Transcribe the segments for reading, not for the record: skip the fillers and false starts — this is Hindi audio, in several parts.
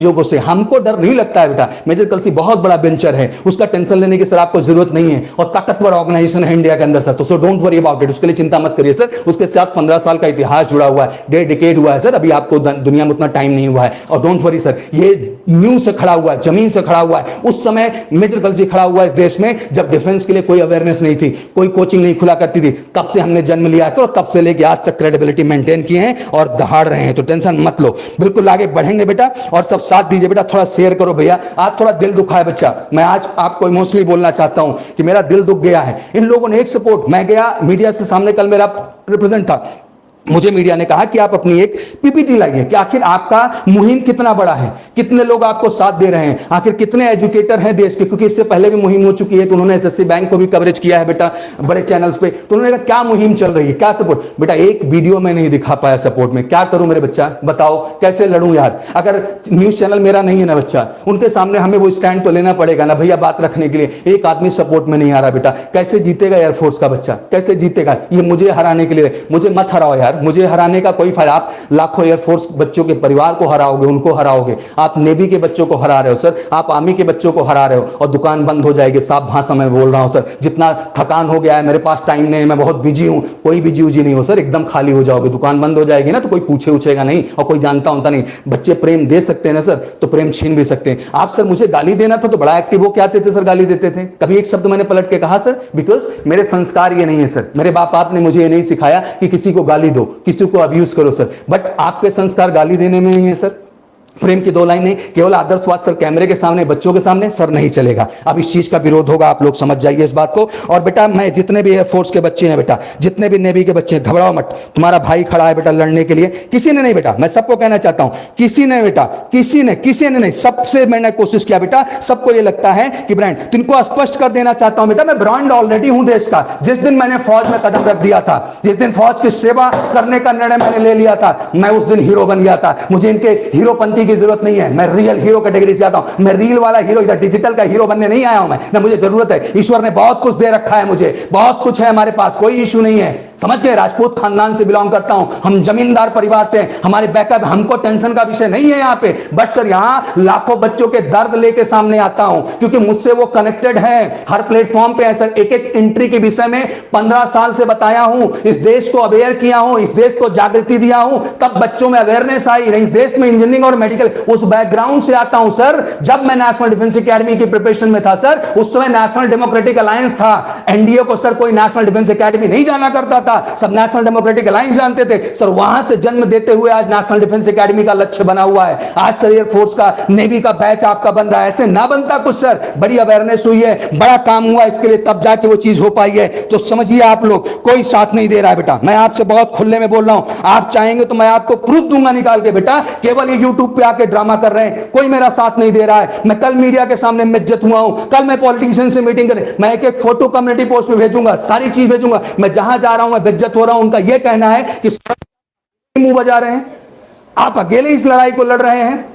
चीजों से हमको डर नहीं लगता है बेटा। मेजर कलसी बहुत बड़ा वेंचर है, उसका टेंशन लेने की सर आपको जरूरत नहीं है, और ताकतवर ऑर्गेनाइजेशन है इंडिया के अंदर सर, तो so don't worry about it, उसके लिए चिंता मत करिए सर। उसके साथ 15 साल का इतिहास जुड़ा हुआ है, 1.5 डिकेड हुआ है सर, अभी आपको दुनिया में उतना टाइम नहीं हुआ है। और डोंट वरी सर, ये न्यू से खड़ा हुआ है, जमीन से खड़ा हुआ है। उस समय मेजर कलसी खड़ा हुआ है इस देश में जब डिफेंस के लिए कोई अवेयरनेस नहीं थी, कोई कोचिंग नहीं खुला करती थी, तब से हमने जन्म लिया है और तब से लेके आज तक क्रेडिबिलिटी मेंटेन किए हैं और दहाड़ रहे हैं, तो टेंशन मत लो, बिल्कुल आगे बढ़ेंगे बेटा। और सब साथ दीजिए बेटा, थोड़ा शेयर करो भैया। आज थोड़ा दिल दुखा है बच्चा, मैं आज आपको इमोशनली बोलना चाहता हूं कि मेरा दिल दुख गया है। इन लोगों ने एक सपोर्ट, मैं गया मीडिया से सामने, कल मेरा रिप्रेजेंट था, मुझे मीडिया ने कहा कि आप अपनी एक पीपीटी लाइए कि आखिर आपका मुहिम कितना बड़ा है, कितने लोग आपको साथ दे रहे हैं, आखिर कितने एजुकेटर हैं देश के, क्योंकि इससे पहले भी मुहिम हो चुकी है, तो उन्होंने एसएससी बैंक को भी कवरेज किया है बेटा बड़े चैनल्स पे। तो उन्होंने कहा क्या मुहिम चल रही है, क्या सपोर्ट। बेटा एक वीडियो में नहीं दिखा पाया सपोर्ट में, क्या करूं मेरे बच्चा, बताओ कैसे लड़ूं यार। अगर न्यूज चैनल मेरा नहीं है ना बच्चा, उनके सामने हमें वो स्टैंड तो लेना पड़ेगा ना भैया बात रखने के लिए। एक आदमी सपोर्ट में नहीं आ रहा बेटा, कैसे जीतेगा एयरफोर्स का बच्चा, कैसे जीतेगा। ये मुझे हराने के लिए, मुझे मत हराओ यार, मुझे हराने का कोई फायदा। आप लाखों एयरफोर्स बच्चों के परिवार को हराओगे, उनको हराओगे, आप नेवी के बच्चों को हरा रहे हो सर, आप आर्मी के बच्चों को हरा रहे हो, और दुकान बंद हो जाएगी। साफ भाषा में बोल रहा हूं सर, जितना थकान हो गया है, मेरे पास टाइम नहीं है, मैं बहुत बिजी हूं, कोई बिजी उजी नहीं हो सर, एकदम खाली हो जाओगे, दुकान बंद हो जाएगी ना, तो कोई पूछे उछेगा नहीं और कोई जानता होता नहीं। बच्चे प्रेम दे सकते हैं ना सर, तो प्रेम छीन भी सकते हैं। आप सर मुझे गाली देना था तो बड़ा एक्टिव हो के आते थे सर, गाली देते थे, कभी एक शब्द मैंने पलट के कहा सर, बिकॉज मेरे संस्कार ये नहीं है सर, मेरे बाप ने मुझे ये नहीं सिखाया कि किसी को गाली दो, किसी को अब्यूज करो सर। बट आपके संस्कार गाली देने में ही है सर। प्रेम की दो लाइन नहीं, केवल आदर्शवाद सर कैमरे के सामने बच्चों के सामने सर नहीं चलेगा। अब इस चीज का विरोध होगा, आप लोग समझ जाइए इस बात को। और बेटा मैं जितने भी एयरफोर्स के बच्चे हैं बेटा, जितने भी नेवी के बच्चे हैं, घबराओ मत, तुम्हारा भाई खड़ा है बेटा लड़ने के लिए। किसी ने नहीं बेटा, मैं सबको कहना चाहता हूं, किसी ने बेटा, किसी ने नहीं, सबसे मैंने कोशिश किया बेटा। सबको ये लगता है कि ब्रांड, तुमको स्पष्ट कर देना चाहता हूं बेटा, मैं ब्रांड ऑलरेडी हूं देश का। जिस दिन मैंने फौज में कदम रख दिया था, जिस दिन फौज की सेवा करने का निर्णय मैंने ले लिया था, मैं उस दिन हीरो बन गया था। मुझे इनके हीरोपंती की जरूरत नहीं है, मैं रियल हीरो कैटेगरी से आता हूं। मैं रील वाला हीरो, इधर डिजिटल का हीरो बनने नहीं आया हूं मैं, ना मुझे जरूरत है। ईश्वर ने बहुत कुछ दे रखा है मुझे, बहुत कुछ है हमारे पास, कोई इशू नहीं है, समझ गए। राजपूत खानदान से बिलोंग करता हूं, हम जमींदार परिवार से, हमारे बैकअप, हमको टेंशन का विषय नहीं है यहां पे। बट सर यहां लाखों बच्चों के दर्द लेके सामने आता हूं, क्योंकि मुझसे वो कनेक्टेड है हर प्लेटफॉर्म पे है सर। एक एक एंट्री के विषय में 15 साल से बताया हूं, इस देश को अवेयर किया हूं, इस देश को जागृति दिया हूं, तब बच्चों में अवेयरनेस आई। इस देश में इंजीनियरिंग और मेडिकल, उस बैकग्राउंड से आता हूं सर। जब मैं नेशनल डिफेंस एकेडमी की प्रिपरेशन में था सर, उस समय नेशनल डेमोक्रेटिक अलायंस था, एनडीए को सर कोई नेशनल डिफेंस एकेडमी नहीं जाना करता था, सब नेशनल डेमोक्रेटिक अलायंस जानते थे सर। वहां से जन्म देते हुए आज नेशनल डिफेंस एकेडमी का लक्ष्य बना हुआ है। आज सर एयरफोर्स का, नेवी का बैच आपका बन रहा है। ऐसे ना बनता कुछ सर, बड़ी अवेयरनेस हुई है, बड़ा काम हुआ इसके लिए, तब जाके वो चीज हो पाई है। तो समझिए आप लोग, कोई साथ नहीं दे रहा है बेटा, मैं आपसे बहुत खुले में बोल रहा हूं। आप चाहेंगे तो मैं आपको प्रूफ दूंगा निकाल के बेटा, केवल ये यूट्यूब पे आके ड्रामा कर रहे हैं, कोई मेरा साथ नहीं दे रहा है। मैं कल मीडिया के सामने बेइज्जत हुआ हूं, कल मैं पॉलिटिशियन से मीटिंग करें, मैं एक एक फोटो कम्युनिटी पोस्ट में भेजूंगा, सारी चीज भेजूंगा। मैं जहां जा रहा हूं मैं बेइज्जत हो रहा हूं। उनका यह कहना है कि मुंह बजा रहे हैं, आप अकेले इस लड़ाई को लड़ रहे हैं,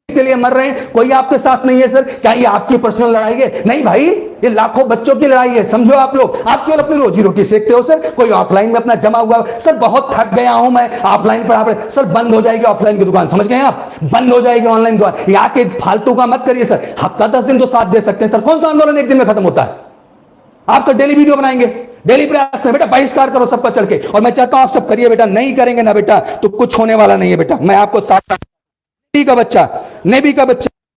इसके लिए मर रहे हैं, कोई आपके साथ नहीं है सर। क्या ये आपकी पर्सनल लड़ाई है? नहीं भाई, ये लाखों बच्चों की लड़ाई है, समझो आप लोग। आप केवल अपनी रोजी रोटी सेकते हो सर, कोई ऑफलाइन में अपना जमा हुआ सर। बहुत थक गया हूं मैं ऑफलाइन पर, सर बंद हो जाएगी ऑफलाइन की दुकान, समझ गए आप, बंद हो जाएगी ऑनलाइन दुकान। यहाँ के फालतू का मत करिए सर, हफ्ता 10 दिन तो साथ दे सकते हैं सर, कौन सा आंदोलन एक दिन में खत्म होता है? आप सर डेली वीडियो बनाएंगे, डेली प्रयास में बेटा, बहिष्कार करो सबका चढ़ के। और मैं चाहता हूं आप सब करिए बेटा, नहीं करेंगे ना बेटा तो कुछ होने वाला नहीं है बेटा। मैं आपको साथ, नेवी का बच्चा